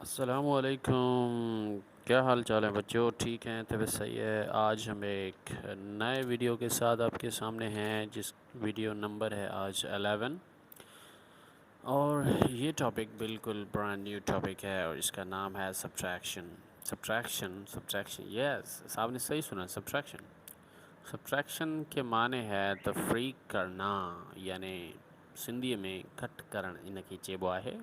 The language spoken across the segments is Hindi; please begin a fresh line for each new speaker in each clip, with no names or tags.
अस्सलामुअलैकुम। क्या हाल चाल है बच्चों? ठीक हैं? तबीयत सही है? आज हम एक नए वीडियो के साथ आपके सामने हैं, जिस वीडियो नंबर है आज 11। और ये टॉपिक बिल्कुल ब्रांड न्यू टॉपिक है और इसका नाम है सब्ट्रैक्शन। सब्ट्रैक्शन सब्ट्रैक्शन, यस, साहब ने सही सुना, सब्ट्रैक्शन। सब्ट्रैक्शन के माने है तफरीक करना, यानी सिंधी में घट करण इनके चइबो आहे।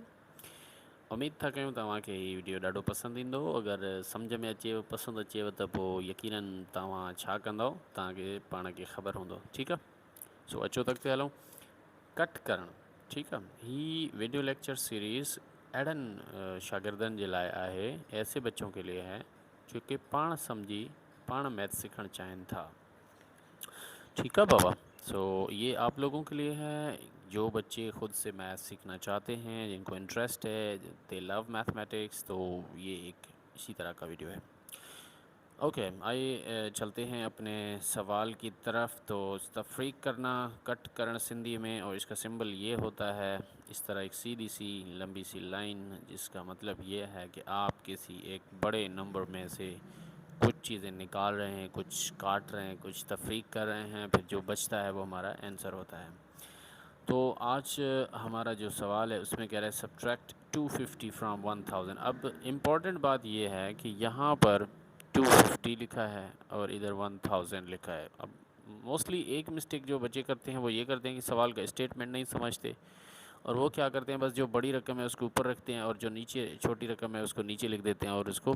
उम्मीद था कयूं तव्हांखे हीउ वीडियो ॾाढो पसंदि ईंदो। अगरि सम्झ में अचेव, पसंदि अचेव त पोइ यकीनन तव्हां छा कंदव, तव्हांखे पाण खे ख़बर हूंदो। ठीकु आहे, सो अचो त अॻिते हलूं। कट करणु, ठीकु आहे। हीअ वीडियो लेक्चर सीरीज़ अहिड़नि शागिर्दनि जे लाइ आहे, ऐसे बच्चों के लिए है जो कि पाण सम्झी पाण मैथ सीखना चाहन था। ठीक है बाबा। सो ये आप लोगों के लिए है जो बच्चे खुद से मैथ सीखना चाहते हैं, जिनको इंटरेस्ट है, दे लव मैथमेटिक्स, तो ये एक इसी तरह का वीडियो है। ओके, आइए चलते हैं अपने सवाल की तरफ। तो तफरीक करना, कट करना सिंधी में, और इसका सिंबल ये होता है इस तरह, एक सीधी सी लंबी सी लाइन, जिसका मतलब ये है कि आप किसी एक बड़े नंबर में से कुछ चीज़ें निकाल रहे हैं, कुछ काट रहे हैं, कुछ तफरीक कर रहे हैं, फिर जो बचता है वो हमारा आंसर होता है। तो आज हमारा जो सवाल है उसमें कह रहा है सब्ट्रैक्ट 250 फ्राम 1000। अब इम्पॉर्टेंट बात ये है कि यहाँ पर 250 लिखा है और इधर 1000 लिखा है। अब मोस्टली एक मिस्टेक जो बच्चे करते हैं वो ये करते हैं कि सवाल का स्टेटमेंट नहीं समझते, और वो क्या करते हैं, बस जो बड़ी रकम है उसको ऊपर रखते हैं और जो नीचे छोटी रकम है उसको नीचे लिख देते हैं और उसको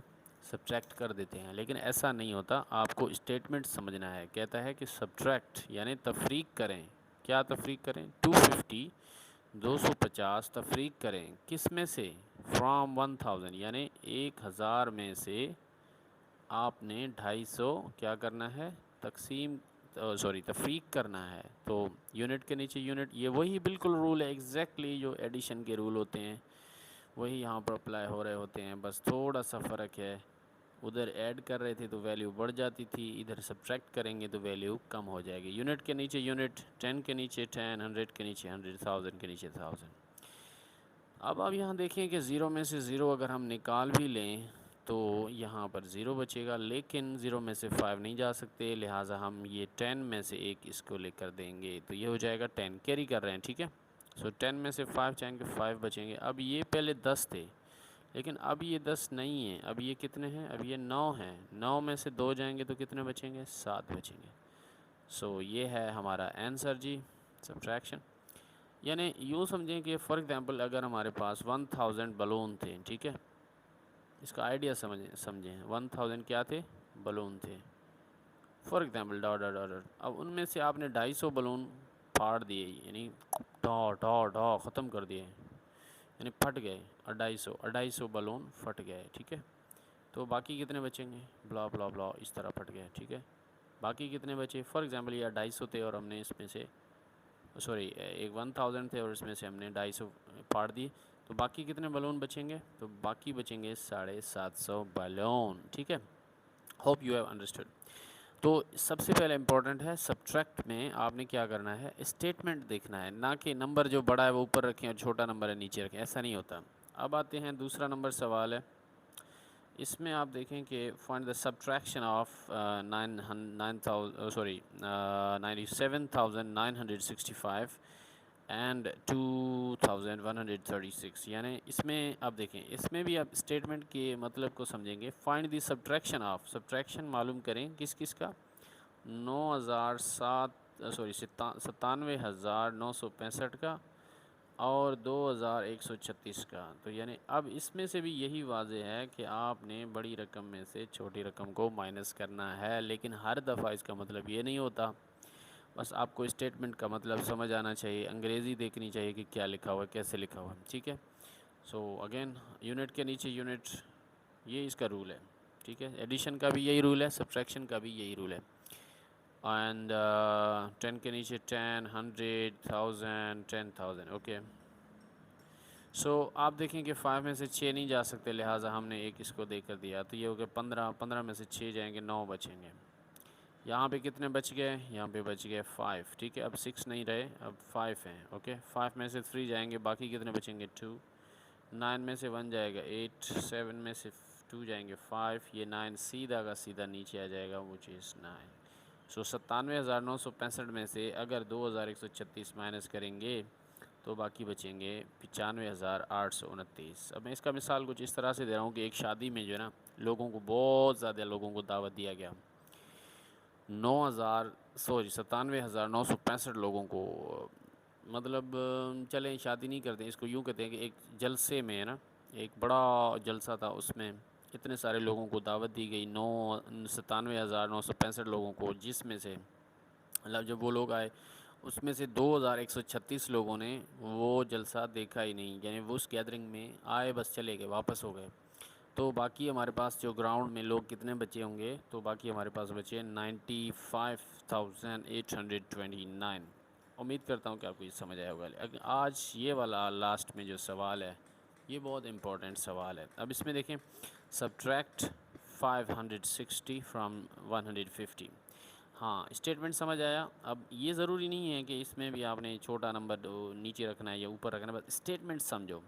सब्ट्रैक्ट कर देते हैं। लेकिन ऐसा नहीं होता, आपको स्टेटमेंट समझना है। कहता है कि सब्ट्रैक्ट यानी तफरीक करें। क्या तफरीक करें? 250 250 तफरीक करें किस में से? फ्रॉम 1000 यानी 1000 में से आपने 250 क्या करना है? तकसीम, सॉरी, तफरीक करना है। तो यूनिट के नीचे यूनिट, ये वही बिल्कुल रूल है एग्जैक्टली जो एडिशन के रूल होते हैं, वही यहाँ पर अप्लाई हो रहे होते हैं। बस थोड़ा सा फ़र्क है, उधर ऐड कर रहे थे तो वैल्यू बढ़ जाती थी, इधर सब्ट्रैक्ट करेंगे तो वैल्यू कम हो जाएगी। यूनिट के नीचे यूनिट, 10 के नीचे 10, 100 के नीचे 100, 1000 के नीचे 1000। अब आप यहाँ देखें कि ज़ीरो में से ज़ीरो अगर हम निकाल भी लें तो यहाँ पर ज़ीरो बचेगा, लेकिन ज़ीरो में से 5 नहीं जा सकते, लिहाजा हम ये 10 में से एक इसको लेकर देंगे, तो ये हो जाएगा 10। कैरी कर रहे हैं, ठीक है। सो 10 में से 5 जाएंगे, 5 बचेंगे। अब ये पहले 10 थे, लेकिन अब ये 10 नहीं है, अब ये कितने हैं? अब ये 9 हैं। 9 में से 2 जाएंगे तो कितने बचेंगे? 7 बचेंगे। सो ये है हमारा आंसर जी, सब्ट्रैक्शन। यानी यूँ समझें कि फॉर एग्ज़ाम्पल अगर हमारे पास 1000 बलून थे, ठीक है, इसका आइडिया समझें 1000 क्या थे? बलून थे। For example dot dot dot dot, अब उनमें से आपने 250 बलून फाड़ दिए, यानी डॉ डॉ डॉ ख़त्म कर दिए, यानी फट गए। 250 बलून फट गए, ठीक है। तो बाकी कितने बचेंगे? ब्ला ब्ला ब्ला, इस तरह फट गए, ठीक है। बाकी कितने बचे? फॉर एग्ज़ाम्पल ये 250 थे और हमने इसमें से, सॉरी, एक 1000 थे और इसमें से हमने 250 फाड़ दिए, तो बाकी कितने बलून बचेंगे? तो बाकी बचेंगे 750 बलून, ठीक है। Hope you have understood. तो सबसे पहले इम्पोर्टेंट है सब्ट्रैक्ट में आपने क्या करना है, स्टेटमेंट देखना है, ना कि नंबर जो बड़ा है वो ऊपर रखें और छोटा नंबर है नीचे रखें, ऐसा नहीं होता। अब आते हैं दूसरा नंबर सवाल है, इसमें आप देखें कि find the subtraction of 97,965 and 2136। यानी इसमें आप देखें, इसमें भी आप स्टेटमेंट के मतलब को समझेंगे। Find the subtraction of, subtraction मालूम करें किस किस का? 97,965 का और 2136 का। तो यानी अब इसमें से भी यही वाज़ेह है कि आपने बड़ी रकम में से छोटी रकम को माइनस करना है, लेकिन हर दफ़ा इसका मतलब ये नहीं होता। बस आपको स्टेटमेंट का मतलब समझ आना चाहिए, अंग्रेज़ी देखनी चाहिए कि क्या लिखा हुआ है, कैसे लिखा हुआ है, ठीक है। सो अगेन, यूनिट के नीचे यूनिट, ये इसका रूल है, ठीक है। एडिशन का भी यही रूल है, सब्ट्रैक्शन का भी यही रूल है। एंड 10 के नीचे 10, 100, 1000, 10,000, ओके। सो आप देखें कि 5 में से 6 नहीं जा सकते, लिहाजा हमने एक इसको देकर दिया, तो ये हो गया 15। 15 में से 6 जाएंगे, 9 बचेंगे। यहाँ पे कितने बच गए? यहाँ पे बच गए 5, ठीक है। अब 6 नहीं रहे, अब 5 हैं, ओके। 5 में से 3 जाएंगे, बाकी कितने बचेंगे? 2। 9 में से 1 जाएगा 8, 7 में से 2 जाएंगे 5, ये 9 सीधा का सीधा नीचे आ जाएगा विच इज़ 9। सो 97,965 में से अगर 2,136 माइनस करेंगे तो बाकी बचेंगे 95,829। अब मैं इसका मिसाल कुछ इस तरह से दे रहा हूँ कि एक शादी में जो है ना, लोगों को बहुत ज़्यादा लोगों को दावत दिया गया, 97,965 लोगों को, मतलब चलें शादी नहीं करते, इसको यूँ कहते हैं कि एक जलसे में है ना, एक बड़ा जलसा था, उसमें इतने सारे लोगों को दावत दी गई, 97,965 लोगों को, जिसमें से मतलब जब वो लोग आए उसमें से 2,136 लोगों ने वो जलसा देखा ही नहीं, यानी वो उस गैदरिंग में आए बस चले गए, वापस हो गए। तो बाकी हमारे पास जो ग्राउंड में लोग कितने बचे होंगे, तो बाकी हमारे पास बचे 95,829। उम्मीद करता हूँ कि आपको ये समझ आया होगा। आज ये वाला लास्ट में जो सवाल है ये बहुत इम्पोर्टेंट सवाल है। अब इसमें देखें, सब्ट्रैक्ट 560 फ्राम 150। हाँ, स्टेटमेंट समझ आया। अब ये ज़रूरी नहीं है कि इसमें भी आपने छोटा नंबर नीचे रखना है या ऊपर रखना है, बस स्टेटमेंट समझो।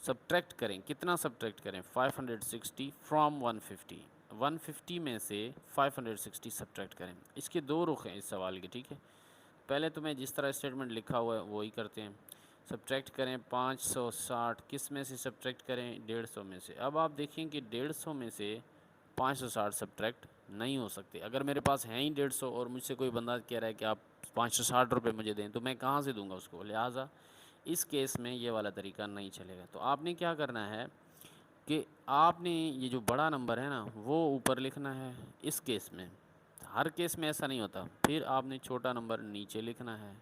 सब्ट्रैक्ट करें, कितना सब्ट्रैक्ट करें? 560 फ्रॉम 150, 150 में से 560 सब्ट्रैक्ट करें। इसके दो रुख हैं इस सवाल के, ठीक है। पहले तो मैं जिस तरह स्टेटमेंट लिखा हुआ है वही करते हैं। सब्ट्रैक्ट करें 560, किस में से सब्ट्रैक्ट करें? 150 में से। अब आप देखें कि 150 में से 560 सब्ट्रैक्ट नहीं हो सकते। अगर मेरे पास है ही 150 और मुझसे कोई बंदा कह रहा है कि आप 560 रुपये मुझे दें, तो मैं कहाँ से दूंगा उसको? लिहाजा इस केस में ये वाला तरीका नहीं चलेगा। तो आपने क्या करना है कि आपने ये जो बड़ा नंबर है ना वो ऊपर लिखना है इस केस में। हर केस में ऐसा नहीं होता। फिर आपने छोटा नंबर नीचे लिखना है।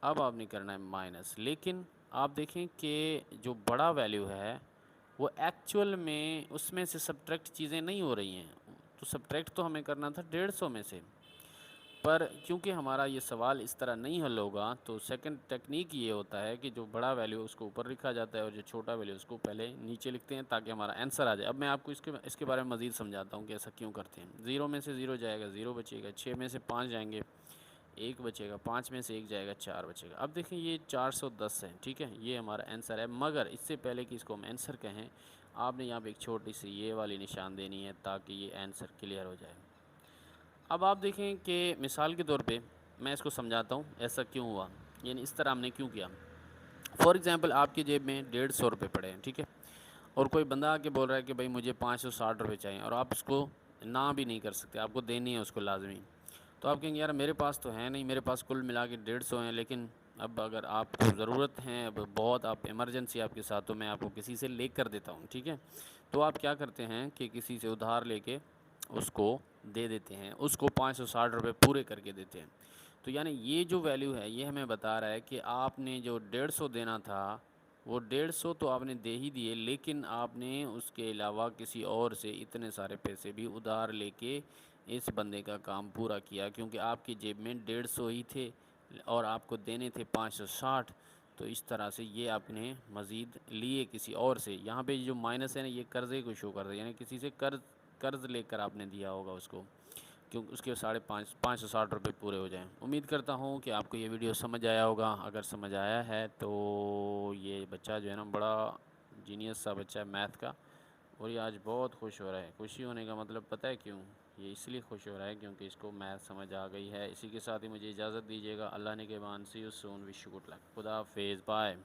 अब आपने करना है माइनस। लेकिन आप देखें कि जो बड़ा वैल्यू है वो एक्चुअल में उसमें से सब्ट्रैक्ट चीज़ें नहीं हो रही हैं, तो सब्ट्रैक्ट तो हमें करना था 150 में से। पर क्योंकि हमारा ये सवाल इस तरह नहीं हल होगा, तो सेकंड टेक्निक ये होता है कि जो बड़ा वैल्यू उसको ऊपर लिखा जाता है और जो छोटा वैल्यू उसको पहले नीचे लिखते हैं ताकि हमारा आंसर आ जाए। अब मैं आपको इसके बारे में मज़ीद समझाता हूँ कि ऐसा क्यों करते हैं। 0 में से 0 जाएगा, 0 बचेगा। 6 में से 5 जाएंगे, 1 बचेगा। 5 में से 1 जाएगा, 4 बचेगा। अब देखें ये 410 है, ठीक है, ये हमारा आंसर है। मगर इससे पहले कि इसको हम आंसर कहें, आपने यहाँ पर एक छोटी सी ये वाली निशान देनी है ताकि ये आंसर क्लियर हो जाए। अब आप देखें कि मिसाल के तौर पे मैं इसको समझाता हूँ ऐसा क्यों हुआ, यानी इस तरह हमने क्यों किया। फॉर एग्ज़ाम्पल आपकी जेब में 150 रुपये पड़े हैं, ठीक है, और कोई बंदा आके बोल रहा है कि भाई मुझे 560 रुपये चाहिए, और आप उसको ना भी नहीं कर सकते, आपको देनी है उसको लाजमी। तो आप कहेंगे यार मेरे पास तो है नहीं, मेरे पास कुल मिला के 150 हैं, लेकिन अब अगर आपको ज़रूरत है, अब बहुत आप इमरजेंसी आपके साथ, तो मैं आपको किसी से ले कर देता हूँ, ठीक है। तो आप क्या करते हैं कि किसी से उधार लेके उसको दे देते हैं, उसको 560 रुपये पूरे करके देते हैं। तो यानी ये जो वैल्यू है ये हमें बता रहा है कि आपने जो 150 देना था वो 150 तो आपने दे ही दिए, लेकिन आपने उसके अलावा किसी और से इतने सारे पैसे भी उधार लेके इस बंदे का काम पूरा किया, क्योंकि आपकी जेब में 150 ही थे और आपको देने थे 560। तो इस तरह से ये आपने मज़ीद लिए किसी और से। यहाँ पे जो माइनस है ना, ये कर्ज़े को शो कर रहा है, यानी किसी से कर्ज़ लेकर आपने दिया होगा उसको, क्योंकि उसके 560 रुपये पूरे हो जाएं। उम्मीद करता हूँ कि आपको ये वीडियो समझ आया होगा। अगर समझ आया है तो ये बच्चा जो है ना बड़ा जीनियस सा बच्चा है मैथ का, और ये आज बहुत खुश हो रहा है। खुशी होने का मतलब पता है क्यों? ये इसलिए खुश हो रहा है क्योंकि इसको मैथ समझ आ गई है। इसी के साथ ही मुझे इजाज़त दीजिएगा। अल्लाह ने के मान, see you soon, wish you good luck, खुदा हाफिज़, बाय।